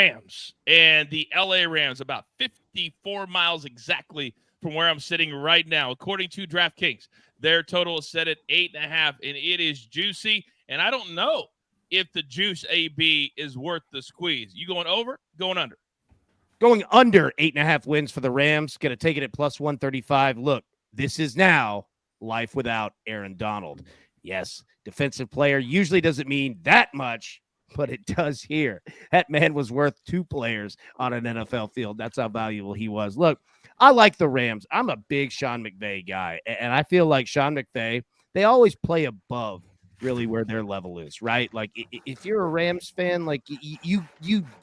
Rams and the LA Rams, about 54 miles exactly from where I'm sitting right now. According to DraftKings, their total is set at 8.5, and it is juicy. And I don't know if the juice AB is worth the squeeze. You going over, going under? Going under 8.5 wins for the Rams. Going to take it at plus 135. Look, this is now life without Aaron Donald. Yes, defensive player usually doesn't mean that much, but it does here. That man was worth 2 players on an NFL field. That's how valuable he was. Look, I like the Rams. I'm a big Sean McVay guy, and I feel like Sean McVay, they always play above really where their level is, right? Like if you're a Rams fan, like you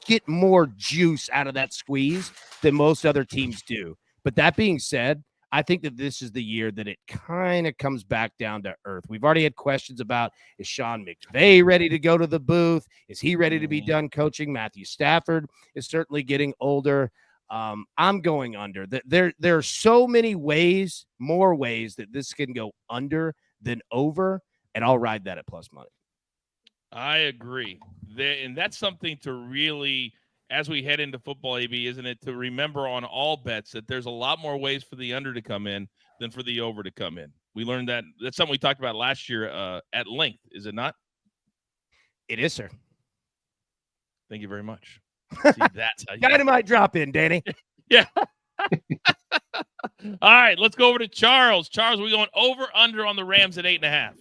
get more juice out of that squeeze than most other teams do. But that being said, I think that this is the year that it kind of comes back down to earth. We've already had questions about, is Sean McVay ready to go to the booth? Is he ready to be done coaching? Matthew Stafford is certainly getting older. I'm going under. There are so many ways, more ways that this can go under than over, and I'll ride that at plus money. I agree. And that's something to really, as we head into football, AB, isn't it, to remember on all bets that there's a lot more ways for the under to come in than for the over to come in. We learned that. That's something we talked about last year at length, is it not? It is, sir. Thank you very much. See, that's how you Dynamite drop in, Danny. Yeah. All right, let's go over to Charles. Charles, we're going over under on the Rams at 8.5.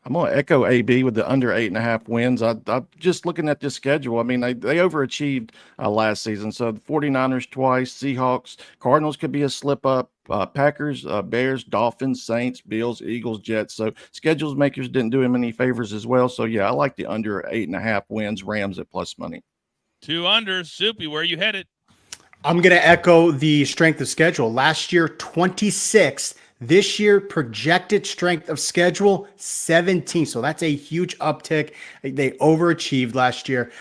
I'm going to echo AB with the under 8.5 wins. I'm just looking at this schedule. I mean, they overachieved last season. So the 49ers twice, Seahawks, Cardinals could be a slip up. Packers, Bears, Dolphins, Saints, Bills, Eagles, Jets. So schedules makers didn't do him any favors as well. So yeah, I like the under 8.5 wins, Rams at plus money. 2 unders. Soupy, where are you headed? I'm going to echo the strength of schedule. Last year, 26th. This year, projected strength of schedule, 17. So that's a huge uptick. They overachieved last year.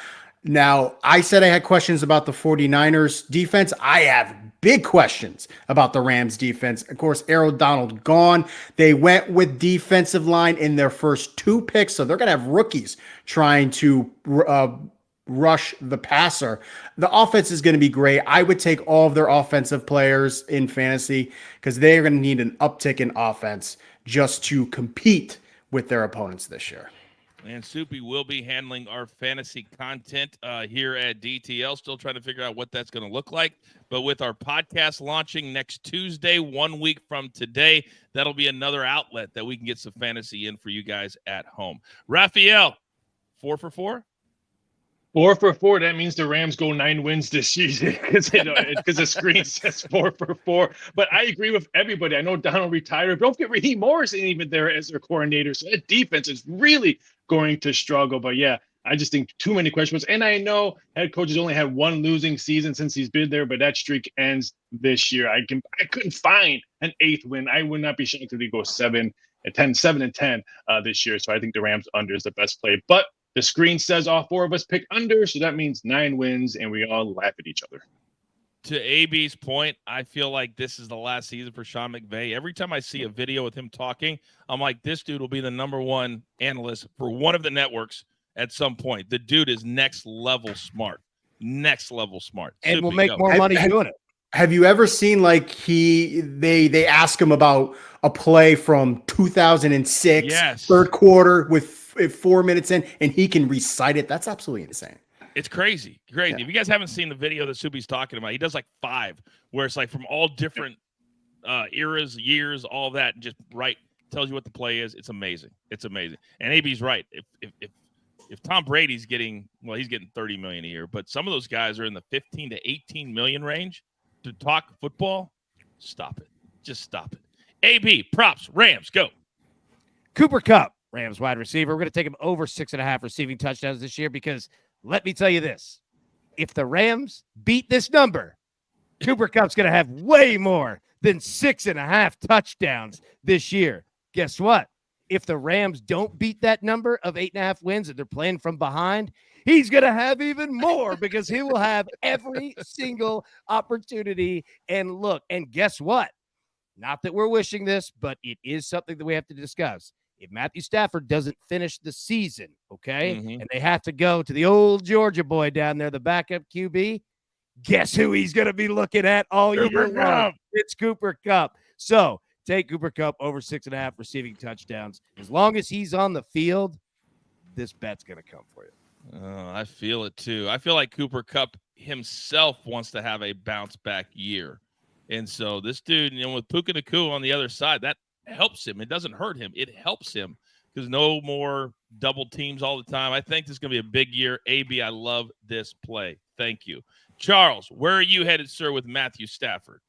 Now, I said I had questions about the 49ers defense. I have big questions about the Rams defense. Of course, Aaron Donald gone. They went with defensive line in their first 2 picks. So they're going to have rookies trying to rush the passer. The offense is going to be great. I would take all of their offensive players in fantasy because they're going to need an uptick in offense just to compete with their opponents this year. And Soupy will be handling our fantasy content here at DTL. Still trying to figure out what that's going to look like. But with our podcast launching next Tuesday, 1 week from today, that'll be another outlet that we can get some fantasy in for you guys at home. Raphael, 4 for 4? 4 for 4. That means the Rams go 9 wins this season because the screen says 4 for 4. But I agree with everybody. I know Donald retired. Don't get Raheem Morrison even there as their coordinator. So that defense is really going to struggle. But yeah, I just think too many questions. And I know head coaches only had 1 losing season since he's been there, but that streak ends this year. I couldn't find an 8th win. I would not be shocked if they go 7 and 10 this year. So I think the Rams under is the best play. But the screen says all 4 of us pick under, so that means 9 wins, and we all laugh at each other. To AB's point, I feel like this is the last season for Sean McVay. Every time I see a video with him talking, I'm like, this dude will be the #1 analyst for one of the networks at some point. The dude is next level smart. Next level smart. And will make more money doing it. Have you ever seen like they ask him about a play from 2006, yes, third quarter with 4 minutes in, and he can recite it? That's absolutely insane. It's crazy. Crazy. Yeah. If you guys haven't seen the video that Soupy's talking about, he does like 5 where it's like from all different eras, years, all that, and just tells you what the play is. It's amazing. It's amazing. And AB's right. If Tom Brady's getting, well, he's getting $30 million a year, but some of those guys are in the 15 to 18 million range to talk football. Stop it. Just stop it. AB, props, Rams, go. Cooper Kupp, Rams wide receiver. We're going to take him over 6.5 receiving touchdowns this year because let me tell you this. If the Rams beat this number, Cooper Kupp's going to have way more than 6.5 touchdowns this year. Guess what? If the Rams don't beat that number of 8.5 wins and they're playing from behind, he's going to have even more because he will have every single opportunity. And look, and guess what? Not that we're wishing this, but it is something that we have to discuss. if Matthew Stafford doesn't finish the season, okay, Mhm. and they have to go to the old Georgia boy down there, the backup QB, guess who he's going to be looking at all Cooper year long? Kupp. It's Cooper Kupp. So take Cooper Kupp over 6.5 receiving touchdowns. As long as he's on the field, this bet's going to come for you. Oh, I feel it too. I feel like Cooper Kupp himself wants to have a bounce back year. And so this dude, with Puka Nacua on the other side, that helps him. It doesn't hurt him. It helps him because no more double teams all the time. I think this is going to be a big year. AB, I love this play. Thank you. Charles, where are you headed, sir, with Matthew Stafford?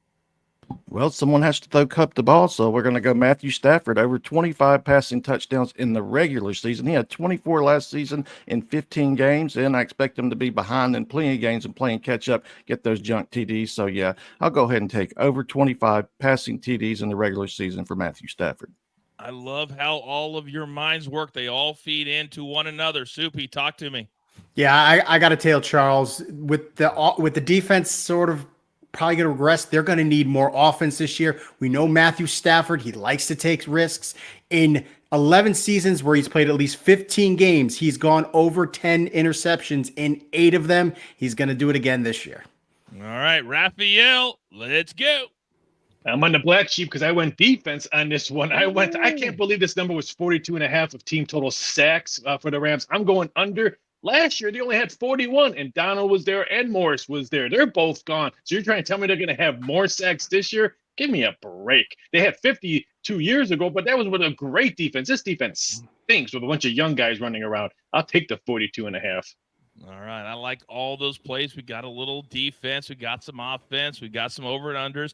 Well, someone has to throw Cup the ball, so we're going to go Matthew Stafford over 25 passing touchdowns in the regular season. He had 24 last season in 15 games, and I expect him to be behind in plenty of games and playing catch up, get those junk TDs. So, yeah, I'll go ahead and take over 25 passing TDs in the regular season for Matthew Stafford. I love how all of your minds work. They all feed into one another. Soupy, talk to me. Yeah, I got to tell Charles, with the defense sort of probably going to regress, they're going to need more offense this year. We know Matthew Stafford, he likes to take risks. In 11 seasons where he's played at least 15 games, he's gone over 10 interceptions in 8 of them. He's going to do it again this year. All right, Raphael, let's go. I'm on the black sheep because I went defense on this one. I can't believe this number was 42.5 of team total sacks for the Rams. I'm going under. Last year, they only had 41, and Donald was there and Morris was there. They're both gone. So you're trying to tell me they're going to have more sacks this year? Give me a break. They had 50 2 years ago, but that was with a great defense. This defense stinks with a bunch of young guys running around. I'll take the 42.5. All right. I like all those plays. We got a little defense. We got some offense. We got some over and unders.